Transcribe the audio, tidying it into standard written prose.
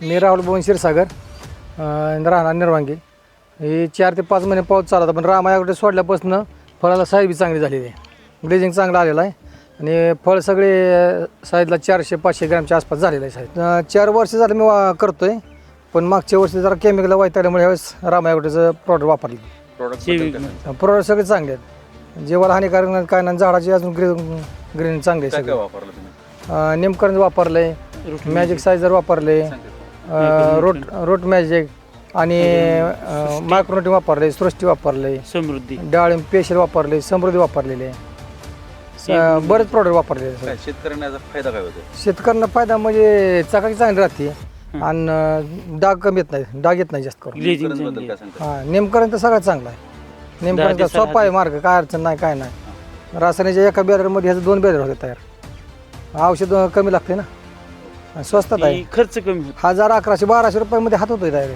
मी राहुल भवन क्षीरसागर राहणार निर्वांगी. हे 4 ते 5 महिने पाऊस चालला पण रामा ॲग्रोटेक सोडल्यापासून फळाला साईज बी चांगली झालेली आहे. ग्लेजिंग चांगलं आलेलं आहे आणि फळ सगळे साईजला 400-500 ग्रॅमच्या आसपास झालेलं आहे साईज. 4 वर्ष झालं मी करतोय पण मागच्या वर्षी जरा केमिकल वाईटाल्यामुळे ह्यावेळेस रामा ॲग्रोटेकचं प्रॉडक्ट वापरले. प्रोडक्ट सगळे चांगले आहेत, जेवायला हानिकारक नाही काय नाही. झाडाची अजून ग्रीन चांगले आहे सगळे. नेमकरण वापरले, मॅजिक सायझर वापरले, रोट मॅजिक आणि मायक्रोन्यूट्रन वापरले, सृष्टी वापरले, समृद्धी, डाळिंब पेशल वापरले, समृद्धी वापरलेले, बरेच प्रॉडक्ट वापरले. शेतकऱ्यांना फायदा काय होतो? शेतकऱ्यांना फायदा म्हणजे चकाकी चांगली राहते आणि डाग कमी येत नाही, डाग येत नाही जास्त करून. नेमकरण तर सगळ्यात चांगला आहे. नेमकरण सोपा आहे मार्ग, काय अडचण नाही काय नाही. रासायनिकच्या एका बॅलरमध्ये ह्याचं 2 बॅलर होते तयार. औषध कमी लागते ना, स्वस्तात आहे. खर्च कमी, 1000-1100-1200 रुपयामध्ये हात होतोय तयार.